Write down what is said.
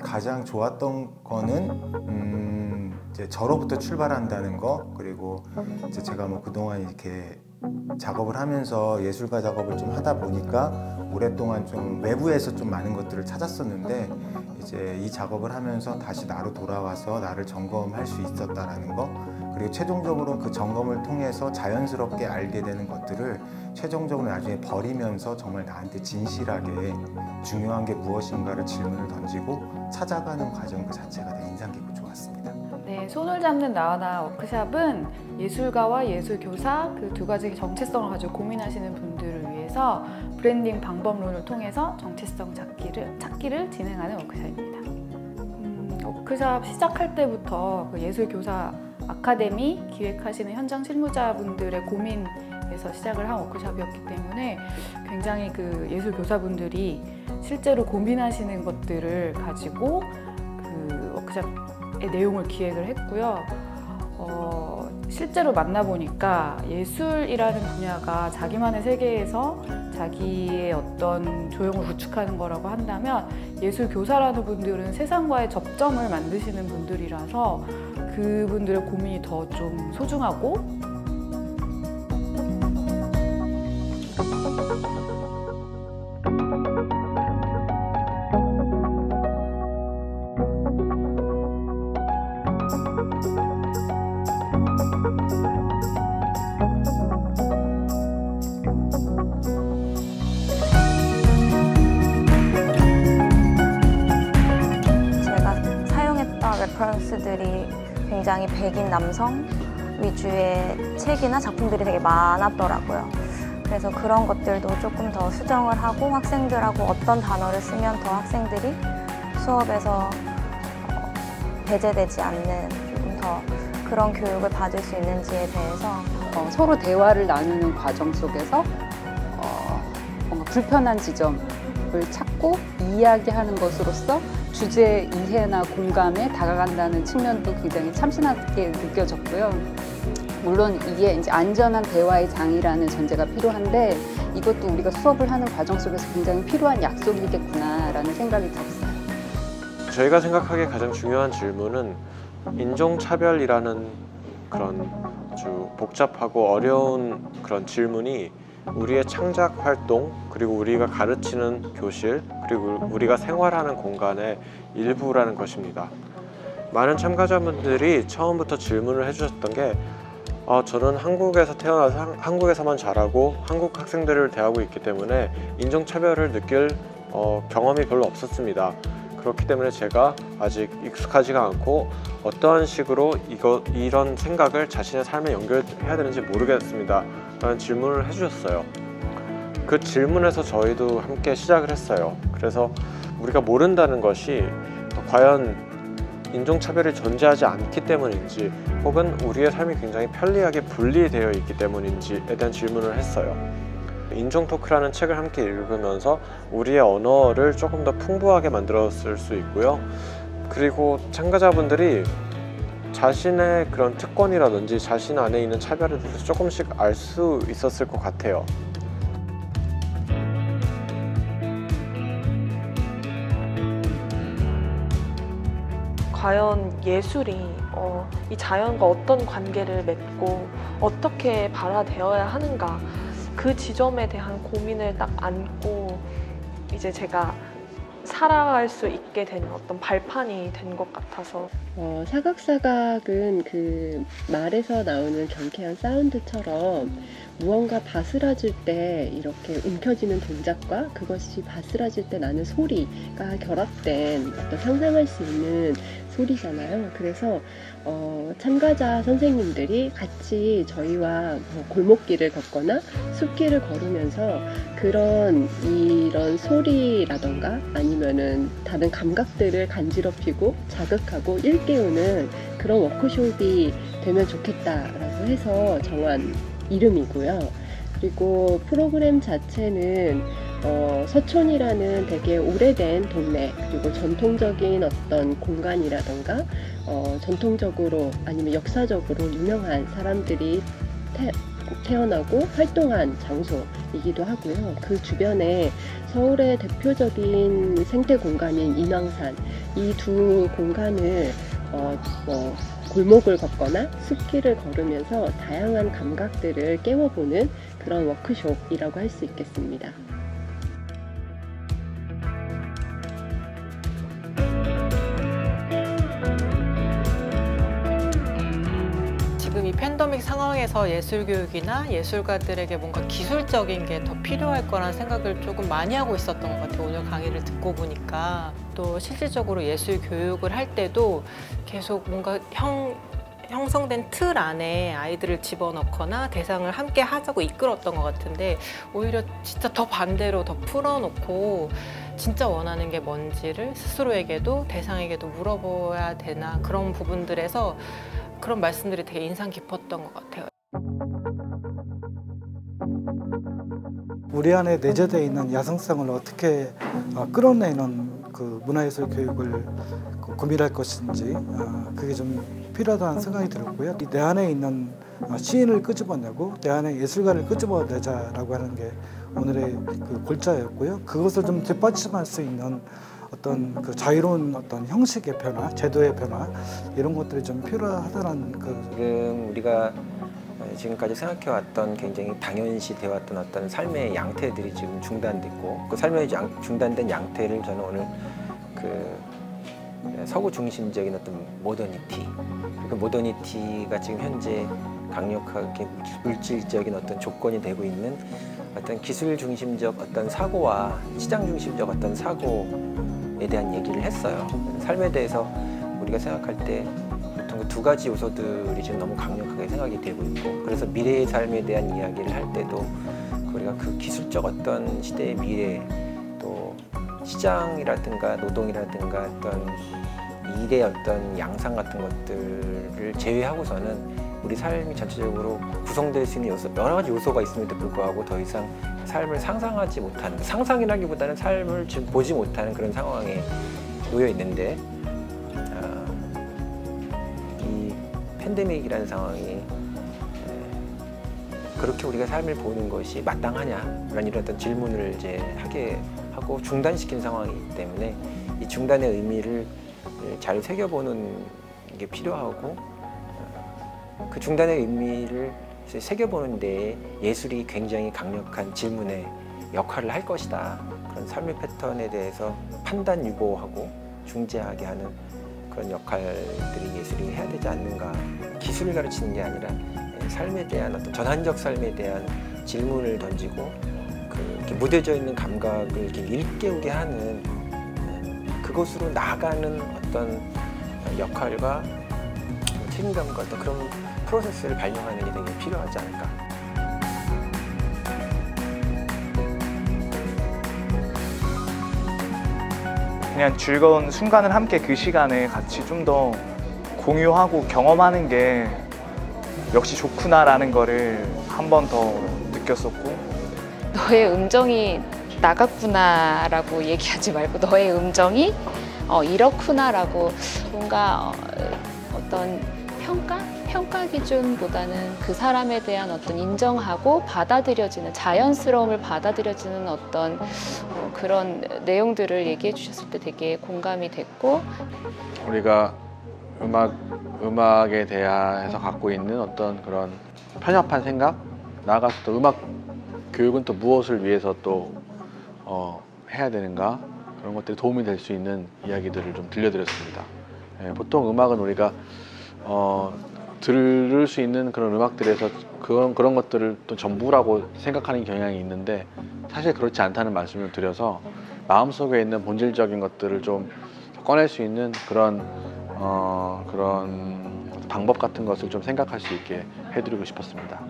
가장 좋았던 거는 이제 저로부터 출발한다는 거, 그리고 이제 제가 뭐 그동안 이렇게 작업을 하면서 예술가 작업을 좀 하다 보니까 오랫동안 좀 외부에서 좀 많은 것들을 찾았었는데, 이제 이 작업을 하면서 다시 나로 돌아와서 나를 점검할 수 있었다라는 거, 그리고 최종적으로 그 점검을 통해서 자연스럽게 알게 되는 것들을 최종적으로 나중에 버리면서 정말 나한테 진실하게 중요한 게 무엇인가를 질문을 던지고 찾아가는 과정 그 자체가 되게 인상 깊고 좋았습니다. 네, 손을 잡는 나와나 워크샵은 예술가와 예술교사 그 두 가지 정체성을 가지고 고민하시는 분들을 위해서 브랜딩 방법론을 통해서 정체성 찾기를 진행하는 워크샵입니다. 워크샵 시작할 때부터 그 예술교사 아카데미 기획하시는 현장 실무자분들의 고민에서 시작을 한 워크샵이었기 때문에 굉장히 그 예술교사분들이 실제로 고민하시는 것들을 가지고 그 워크샵의 내용을 기획을 했고요. 실제로 만나보니까 예술이라는 분야가 자기만의 세계에서 자기의 어떤 조형을 구축하는 거라고 한다면, 예술교사라는 분들은 세상과의 접점을 만드시는 분들이라서 그분들의 고민이 더 좀 소중하고, 레퍼런스들이 굉장히 백인 남성 위주의 책이나 작품들이 되게 많았더라고요. 그래서 그런 것들도 조금 더 수정을 하고, 학생들하고 어떤 단어를 쓰면 더 학생들이 수업에서 배제되지 않는 조금 더 그런 교육을 받을 수 있는지에 대해서 서로 대화를 나누는 과정 속에서 뭔가 불편한 지점을 찾고 이야기하는 것으로써 주제 이해나 공감에 다가간다는 측면도 굉장히 참신하게 느껴졌고요. 물론 이게 이제 안전한 대화의 장이라는 전제가 필요한데, 이것도 우리가 수업을 하는 과정 속에서 굉장히 필요한 약속이겠구나라는 생각이 들었어요. 저희가 생각하기에 가장 중요한 질문은 인종차별이라는 그런 아주 복잡하고 어려운 그런 질문이 우리의 창작 활동, 그리고 우리가 가르치는 교실, 그리고 우리가 생활하는 공간의 일부라는 것입니다. 많은 참가자분들이 처음부터 질문을 해주셨던 게 저는 한국에서 태어나서 한국에서만 자라고 한국 학생들을 대하고 있기 때문에 인종차별을 느낄 경험이 별로 없었습니다. 그렇기 때문에 제가 아직 익숙하지가 않고 어떠한 식으로 이런 생각을 자신의 삶에 연결해야 되는지 모르겠습니다 라는 질문을 해주셨어요. 그 질문에서 저희도 함께 시작을 했어요. 그래서 우리가 모른다는 것이 과연 인종차별이 존재하지 않기 때문인지, 혹은 우리의 삶이 굉장히 편리하게 분리되어 있기 때문인지에 대한 질문을 했어요. 인종토크라는 책을 함께 읽으면서 우리의 언어를 조금 더 풍부하게 만들었을 수 있고요. 그리고 참가자분들이 자신의 그런 특권이라든지 자신 안에 있는 차별에 대해서 조금씩 알 수 있었을 것 같아요. 과연 예술이 이 자연과 어떤 관계를 맺고 어떻게 발화되어야 하는가, 그 지점에 대한 고민을 딱 안고 이제 제가 살아갈 수 있게 된 어떤 발판이 된 것 같아서. 사각사각은 그 말에서 나오는 경쾌한 사운드처럼 무언가 바스라질 때 이렇게 움켜쥐는 동작과 그것이 바스라질 때 나는 소리가 결합된 어떤 상상할 수 있는 소리잖아요. 그래서 참가자 선생님들이 같이 저희와 골목길을 걷거나 숲길을 걸으면서 이런 소리라던가 아니면은 다른 감각들을 간지럽히고 자극하고 일깨우는 그런 워크숍이 되면 좋겠다라고 해서 정한 이름이고요. 그리고 프로그램 자체는 서촌이라는 되게 오래된 동네, 그리고 전통적인 어떤 공간이라던가 전통적으로 아니면 역사적으로 유명한 사람들이 태어나고 활동한 장소이기도 하고요. 그 주변에 서울의 대표적인 생태 공간인 인왕산, 이 두 공간을 골목을 걷거나 숲길을 걸으면서 다양한 감각들을 깨워보는 그런 워크숍이라고 할 수 있겠습니다. 지금 이 팬데믹 상황에서 예술교육이나 예술가들에게 뭔가 기술적인 게 더 필요할 거라는 생각을 조금 많이 하고 있었던 것 같아요. 오늘 강의를 듣고 보니까. 또 실질적으로 예술교육을 할 때도 계속 뭔가 형성된 틀 안에 아이들을 집어넣거나 대상을 함께 하자고 이끌었던 것 같은데, 오히려 진짜 더 반대로 더 풀어놓고 진짜 원하는 게 뭔지를 스스로에게도 대상에게도 물어봐야 되나, 그런 부분들에서 그런 말씀들이 되게 인상 깊었던 것 같아요. 우리 안에 내재되어 있는 야성성을 어떻게 끌어내는 그 문화예술 교육을 고민할 것인지, 그게 좀 필요하다는 생각이 들었고요. 내 안에 있는 시인을 끄집어내고 내 안에 예술가를 끄집어내자라고 하는 게 오늘의 그 골자였고요. 그것을 좀 뒷받침할 수 있는 어떤 그 자유로운 어떤 형식의 변화, 제도의 변화, 이런 것들이 좀 필요하다는 지금 우리가 지금까지 생각해왔던 굉장히 당연시 되었던 어떤 삶의 양태들이 지금 중단됐고, 그 삶의 중단된 양태를 저는 오늘 그 서구 중심적인 어떤 모더니티, 그 모더니티가 지금 현재 강력하게 물질적인 어떤 조건이 되고 있는 어떤 기술 중심적 어떤 사고와 시장 중심적 어떤 사고에 대한 얘기를 했어요. 삶에 대해서 우리가 생각할 때 보통 그 두 가지 요소들이 지금 너무 강력하게 생각이 되고 있고, 그래서 미래의 삶에 대한 이야기를 할 때도 우리가 그 기술적 어떤 시대의 미래, 또 시장이라든가 노동이라든가 어떤 일의 어떤 양상 같은 것들을 제외하고서는 우리 삶이 전체적으로 구성될 수 있는 요소, 여러 가지 요소가 있음에도 불구하고 더 이상 삶을 상상하지 못하는, 상상이라기보다는 삶을 지금 보지 못하는 그런 상황에 놓여 있는데, 이 팬데믹이라는 상황이 그렇게 우리가 삶을 보는 것이 마땅하냐라는 이런 어떤 질문을 이제 하게 하고 중단시킨 상황이기 때문에 이 중단의 의미를 잘 새겨보는 게 필요하고, 그 중단의 의미를 새겨보는 데에 예술이 굉장히 강력한 질문의 역할을 할 것이다. 그런 삶의 패턴에 대해서 판단 유보하고 중재하게 하는 그런 역할들이 예술이 해야 되지 않는가. 기술을 가르치는 게 아니라 삶에 대한 어떤 전환적 삶에 대한 질문을 던지고, 이렇게 무뎌져 있는 감각을 이렇게 일깨우게 하는, 그것으로 나아가는 어떤 역할과 책임감과 어떤 그런 프로세스를 발명하는 게 되게 필요하지 않을까. 그냥 즐거운 순간을 함께, 그 시간을 같이 좀 더 공유하고 경험하는 게 역시 좋구나라는 거를 한 번 더 느꼈었고, 너의 음정이 나갔구나라고 얘기하지 말고 너의 음정이 이렇구나라고, 뭔가 어떤 평가 기준보다는 그 사람에 대한 어떤 인정하고 받아들여지는, 자연스러움을 받아들여지는 어떤 그런 내용들을 얘기해 주셨을 때 되게 공감이 됐고, 우리가 음악에 대해서 갖고 있는 어떤 그런 편협한 생각, 나아가서 또 음악 교육은 또 무엇을 위해서 또 해야 되는가, 그런 것들이 도움이 될 수 있는 이야기들을 좀 들려드렸습니다. 보통 음악은 우리가 들을 수 있는 그런 음악들에서 그런 것들을 또 전부라고 생각하는 경향이 있는데, 사실 그렇지 않다는 말씀을 드려서 마음속에 있는 본질적인 것들을 좀 꺼낼 수 있는 그런 방법 같은 것을 좀 생각할 수 있게 해드리고 싶었습니다.